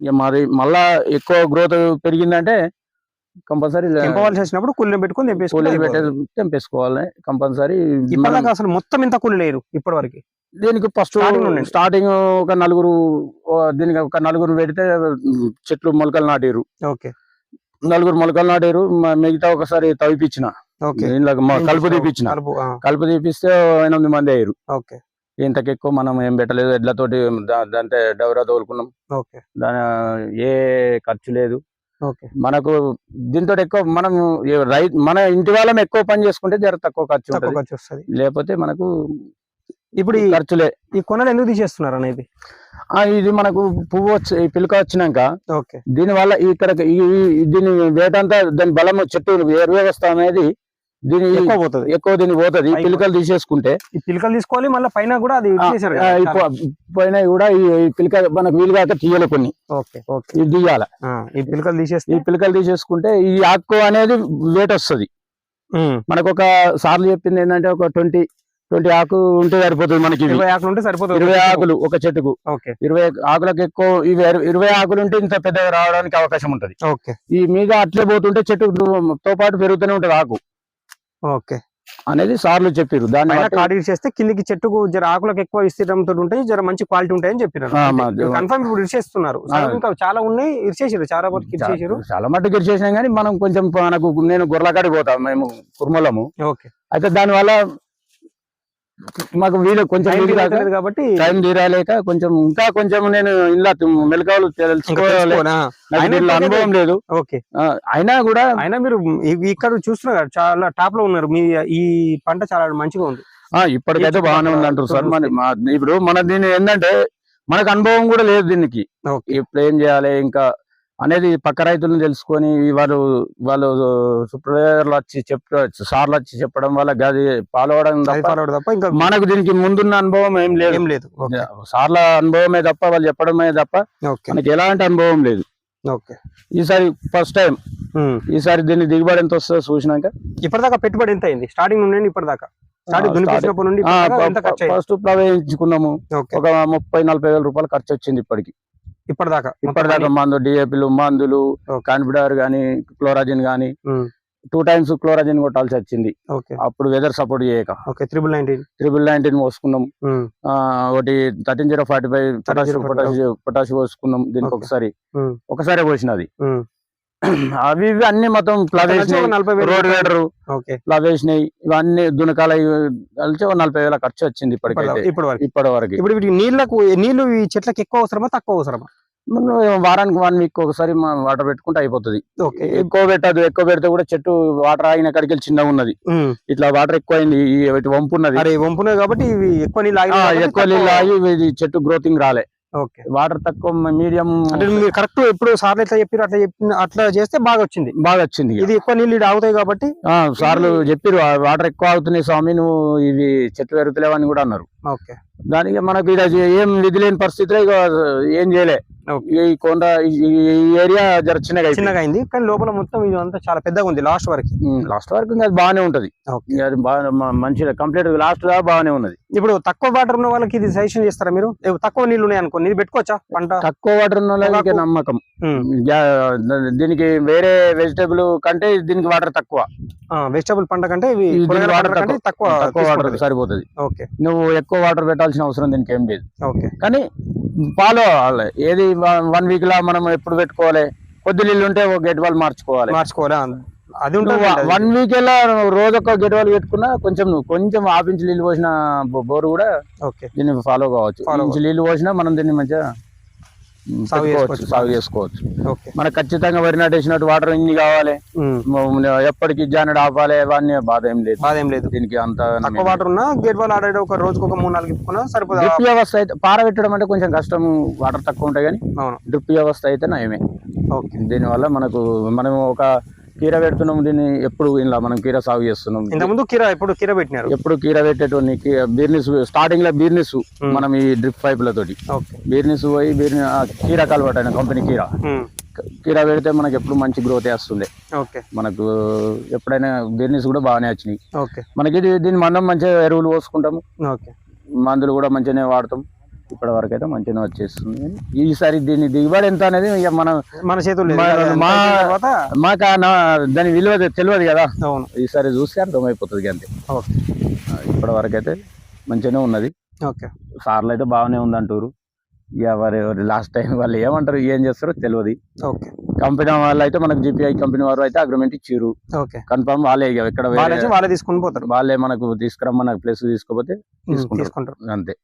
ఇక మరి మళ్ళా ఎక్కువ గ్రోత్ పెరిగిందంటే కంపల్సరీ తెంపవలసి వచ్చినప్పుడు కూలీని పెట్టుకుని తెంపేసుకోవాలి కంపల్సరీ. ఇప్పటిదాకా అసలు మొత్తం ఇంత కూలి లేరు ఇప్పటి వరకు. దీనికి ఫస్ట్ స్టార్టింగ్ ఒక నలుగురు, దీనికి ఒక నలుగురు పెడితే చెట్లు మొలకలు నాటారు. ఓకే, నలుగురు మొలకలు నాటారు. మిగతా ఒకసారి తవ్విపించిన, కలుపు తీపిస్తే 8 మంది అయ్యారు. ఇంతకు ఎక్కువ మనం ఏం పెట్టలేదు, ఎడ్లతోటి దాంతో డౌరా తోలుకున్నాం. దాని ఏ ఖర్చు లేదు మనకు. దీంతో ఎక్కువ మనం మన ఇంటి వాళ్ళం ఎక్కువ పని చేసుకుంటే జర తక్కువ ఖర్చు వస్తుంది, లేకపోతే మనకు ఇప్పుడు ఖర్చులే. ఈ కొనలు ఎందుకు తీసేస్తున్నారు అనేది, ఇది మనకు పువ్వు ఈ పిలక వచ్చినాక దీని వల్ల ఇక్కడ దీని వేటంతా దాని బలం చెట్టు వేరు వ్యవస్థ అనేది దీని ఎక్కువ దీని పోతుంది. పిలకలు తీసేసుకుంటే ఈ పిలకలు తీసుకోవాలి, మళ్ళీ పైన కూడా అది పైన కూడా ఈ పిలక మనకు వీలుగాక తీయాలి కొన్ని, ఇది తీయాలి. ఈ పిలకలు తీసేసుకుంటే ఈ ఆకు అనేది వేట వస్తుంది మనకు. ఒక సార్లు చెప్పింది ఏంటంటే ఒక 20 ఆకు ఉంటే సరిపోతుంది మనకి. 20 ఆకులు ఉంటే సరిపోతుంది. 20 ఆకులు ఒక చెట్టుకు. 20 ఆకులకు ఎక్కువ 20 ఆకులు ఉంటే ఇంత పెద్దగా రావడానికి అవకాశం ఉంటది. ఈ మీద అట్లే పోతుంటే చెట్టుతో పాటు పెరుగుతూనే ఉంటది ఆకు అనేది సార్లు చెప్పారు. దాని కాడి చేస్తే కిందికి చెట్టుకు జర ఆకులకు ఎక్కువ విస్తీర్ణంతో ఉంటాయి, జర మంచి క్వాలిటీ ఉంటాయని చెప్పారు. కన్ఫర్మ్ ఇప్పుడు ఇరిచేస్తున్నారు, చాలా ఉన్నాయి, ఇరిచేసారు చాలా మటుకు ఇరిచేసారు, చాలా మటుకు ఇరిచేసినా కానీ మనం కొంచెం మనకు నేను గొర్రెలకాడికి పోతాం మేము కుర్మలము. అయితే దాని వల్ల మాకు వీలు కొంచెం కాబట్టి టైం తీరాలేక కొంచెం ఇంకా కొంచెం నేను ఇలా మెలకువలు తెలుసుకోవాలి, అనుభవం లేదు. అయినా కూడా మీరు ఇక్కడ చూస్తున్నారు చాలా టాప్ లో ఉన్నారు, మీ ఈ పంట చాలా మంచిగా ఉంది. ఇప్పటికైతే బాగానే ఉంది అంటారు సార్. ఇప్పుడు మన దీన్ని ఏంటంటే మనకు అనుభవం కూడా లేదు దీనికి, ఇప్పుడు ఏం చేయాలి ఇంకా అనేది పక్క రైతులను తెలుసుకొని వాళ్ళు సూపర్వైజర్లు వచ్చి సార్లు వచ్చి చెప్పడం వల్ల గది ఫాలో అవడం తప్ప ఇంకా మనకు దీనికి ముందున్న అనుభవం ఏం లేదు. సార్ల అనుభవమే తప్ప, వాళ్ళు చెప్పడమే తప్ప మనకి ఎలాంటి అనుభవం లేదు. ఈసారి ఫస్ట్ టైం, ఈసారి దీన్ని దిగుబడి ఎంత వస్తుందో చూసినాక. ఇప్పటిదాకా పెట్టుబడి ఎంత అయింది స్టార్టింగ్ నుండి ఇప్పటిదాకా? ఫస్ట్ ప్రవేశించుకున్నాము ఒక 30-40 వేల రూపాయలు ఖర్చు వచ్చింది ఇప్పటిదాకా మందు, డిఏపిలు, మందులు, కాన్ఫిడర్ గానీ, క్లోరాజిన్ గానీ 2 times క్లోరాజిన్ కొట్టాల్సి వచ్చింది. అప్పుడు వెదర్ సపోర్ట్ చేయక 1919 పోసుకున్నాం. ఒకటి 13-045 పొటాష్ పోసుకున్నాం. దీనికి ఒకసారి పోసినది. అవి ఇవి అన్ని మొత్తం ప్లవ్ వేసినాయి, రోడ్ వేడరు ప్లవ్ వేసినాయి, ఇవన్నీ దునకాల కలిసి 40 వేల ఖర్చు వచ్చింది ఇప్పటి వరకు. ఇప్పుడు వీటికి నీళ్లు ఈ చెట్లకు ఎక్కువ అవసరమా తక్కువ అవసరమా? వారానికి 1 week ఒకసారి వాటర్ పెట్టుకుంటే అయిపోతుంది. ఎక్కువ పెట్టదు, ఎక్కువ పెడితే కూడా చెట్టు వాటర్ ఆగిన కాడికి చిన్నగా ఉన్నది. ఇట్లా వాటర్ ఎక్కువ అయింది, వంపు ఉన్నది కాబట్టి ఎక్కువ నీళ్ళు ఆగి చెట్టు గ్రోతింగ్ రాలే. వాటర్ తక్కువ మీడియం అంటే మీరు కరెక్ట్ ఎప్పుడు సార్లు ఎట్లా చెప్పారు అట్లా చేస్తే బాగా వచ్చింది. ఇది ఎక్కువ నీళ్ళు ఆగుతాయి కాబట్టి సార్లు చెప్పారు వాటర్ ఎక్కువ ఆగుతున్నాయి స్వామి, నువ్వు ఇవి చెట్లు పెరుగుతలేవని కూడా అన్నారు. దానికి మనకు ఏం విధి లేని పరిస్థితిలో ఇక ఏం చేయలే. ఈ కొండ ఈ ఏరియా జర చిన్నగా అయింది, కానీ లోపల మొత్తం ఇది అంతా చాలా పెద్దగా ఉంది. లాస్ట్ వరకు అది బాగానే ఉంటది, అది బాగా మంచిగా కంప్లీట్ లాస్ట్ గా బాగానే ఉన్నది. ఇప్పుడు తక్కువ వాటర్ ఉన్న వాళ్ళకి ఇది సజెషన్ చేస్తారా మీరు? తక్కువ నీళ్లు ఉన్నాయి అనుకోండి, ఇది పెట్టుకోవచ్చా పంట? తక్కువ వాటర్ ఉన్న వాళ్ళకి నమ్మకం. దీనికి వేరే వెజిటేబుల్ కంటే దీనికి వాటర్ తక్కువ. వెజిటేబుల్ పంట కంటే తక్కువ వాటర్ సరిపోతుంది. నువ్వు ఎక్కువ వాటర్ పెట్టాల్సిన అవసరం దీనికి ఏం లేదు. కానీ ఫాలో అవ్వాలి, ఏది 1 week లా మనం ఎప్పుడు పెట్టుకోవాలి. కొద్ది నీళ్ళు ఉంటే ఒక గేట్ వాల్ మార్చుకోవాలి. అది 1 week రోజు ఒక గేట్ వాల్ పెట్టుకున్నా కొంచెం ఆపించి నీళ్ళు పోసిన బోరు కూడా దీన్ని ఫాలో కావచ్చు. నీళ్ళు పోసినా మనం దీన్ని మంచిగా సాగు చేసుకోవచ్చు. మనకు ఖచ్చితంగా వరి నాటేసినట్టు వాటర్ ఇన్ని కావాలి, ఎప్పటికి జానడు ఆపాలి, అవన్నీ బాధ ఏం లేదు దీనికి. అంత వాటర్ ఉన్నా గేట్ వాల్ ఆడే ఒక రోజుకు ఒక 3-4 ఇప్పుకున్నా సరిపోతుంది. డ్రిప్ వ్యవస్థ అయితే పారబెట్టడం అంటే కొంచెం కష్టం, వాటర్ తక్కువ ఉంటాయి, కానీ డ్రిప్ వ్యవస్థ అయితే నయమే. దీనివల్ల మనం ఒక కీర పెడుతున్నాం, దీన్ని ఎప్పుడు ఇలా మనం కీర సాగు చేస్తున్నాం. ఇంతకుముందు కీర పెట్టినారు, ఎప్పుడు కీర పెట్టేటోని బీర్నిస్ స్టార్టింగ్ లో బీర్నిస్ మనం ఈ డ్రిప్ పైపుల తోటి బీర్నిస్ పోయి కీర కలవటైన కంపెనీ కీర పెడితే మనకి ఎప్పుడు మంచి గ్రోత్ వస్తుంది. మనకు ఎప్పుడైనా బీర్నిస్ కూడా బాగానే వచ్చినాయి మనకి. దీని మనం మంచిగా ఎరువులు పోసుకుంటాము, మందులు కూడా మంచిగానే వాడతాం. ఇప్పటి వరకు అయితే మంచిగా వచ్చేస్తుంది. ఈసారి దీని దిగుబడి ఎంత అనేది ఇక మన చేతుల్లో మాకు దాని విలువ తెలియదు కదా. అవును, ఈసారి చూస్తే అర్థమైపోతుంది అంతే. ఇప్పటి వరకు అయితే మంచిగానే ఉన్నది. ఓకే, సార్లు అయితే బాగానే ఉంది అంటారు. ఇక ఎవరి లాస్ట్ టైం వాళ్ళు ఏమంటారు ఏం చేస్తారో తెలియదు. ఓకే, కంపెనీ వాళ్ళు అయితే మనకు జిపిఐ కంపెనీ వారు అయితే అగ్రిమెంట్ ఇచ్చారు. ఓకే, కన్ఫర్మ్ వాళ్ళే ఇక ఎక్కడ వాళ్ళే తీసుకుని పోతారు. వాళ్ళే మనకు తీసుకురమ్మన్న ప్లేస్ తీసుకోపోతే తీసుకుంటారు అంతే.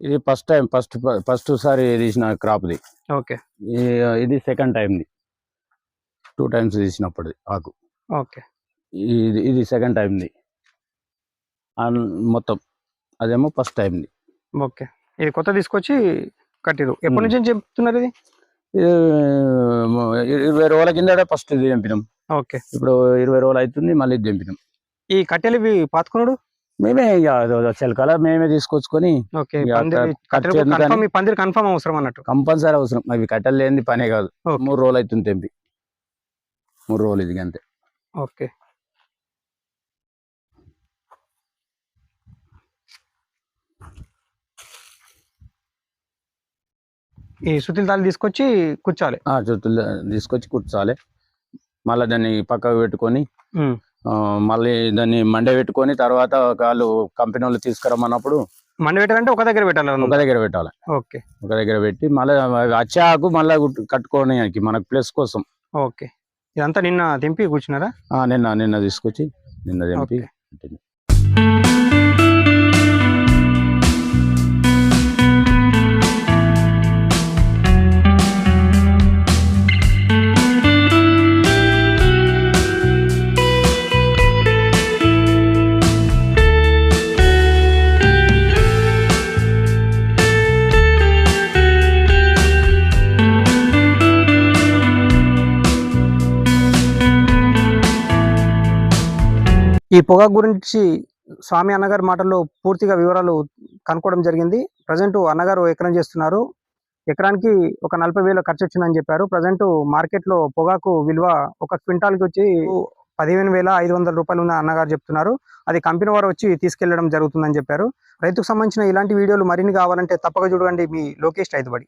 ఇది ఫస్ట్ సారి తీసిన క్రాప్ది. ఓకే, ఇది సెకండ్ టైంది. 2 times తీసినప్పుడు ఆకు. ఓకే, ఇది సెకండ్ టైంది మొత్తం. అదేమో ఫస్ట్ టైంది. ఓకే, ఇది కొత్త తీసుకొచ్చి కట్టిరు. ఎప్పటి నుంచి చెప్తున్నారు? ఇది 20 రోజుల కింద ఫస్ట్ ఇది తెంపినాం. ఓకే, ఇప్పుడు 20 రోజులు అవుతుంది మళ్ళీ తెంపినాం. ఈ కట్టెలు ఇవి పాతుకున్నాడు మేమే చిలకల మేమే తీసుకొచ్చుకొని పందిరి కన్ఫర్మ్ అవసరం అన్నట్టు. కంపల్సరీ అవసరం. అవి కట్టెలు లేని పనే కాదు. 3 రోజులు అవుతుంది తెంపి. 3 రోజులు ఇది అంతే. ఓకే, ఈ సుతిల తాళ్ళు తీసుకొచ్చి కూర్చోాలి. సుతులు తీసుకొచ్చి కూర్చోాలి. మళ్ళీ దాన్ని పక్కకు పెట్టుకొని మళ్ళీ దాన్ని మండే పెట్టుకొని తర్వాత వాళ్ళు కంపెనీ వాళ్ళు తీసుకురమ్మన్నప్పుడు మండే పెట్టాలంటే ఒక దగ్గర పెట్టాలి. ఓకే, ఒక దగ్గర పెట్టి మళ్ళీ వచ్చే ఆకు మళ్ళీ కట్టుకోవడానికి మనకు ప్లేస్ కోసం. ఓకే, ఇదంతా నిన్న తెంపి కూర్చున్నారా? నిన్న తీసుకొచ్చి నిన్న తెంపి. ఈ పొగాకు గురించి స్వామి అన్నగారి మాటల్లో పూర్తిగా వివరాలు కనుక్కోవడం జరిగింది. ప్రజెంట్ అన్నగారు ఎకరం చేస్తున్నారు. ఎకరానికి ఒక 40,000 ఖర్చు వచ్చిందని చెప్పారు. ప్రజెంట్ మార్కెట్లో పొగాకు విలువ ఒక క్వింటాల్కి వచ్చి 15,500 రూపాయలు ఉన్న అన్నగారు చెప్తున్నారు. అది కంపెనీ వారు వచ్చి తీసుకెళ్లడం జరుగుతుందని చెప్పారు. రైతుకు సంబంధించిన ఇలాంటి వీడియోలు మరిన్ని కావాలంటే తప్పక చూడండి మీ లోకేష్ రైతుబడి.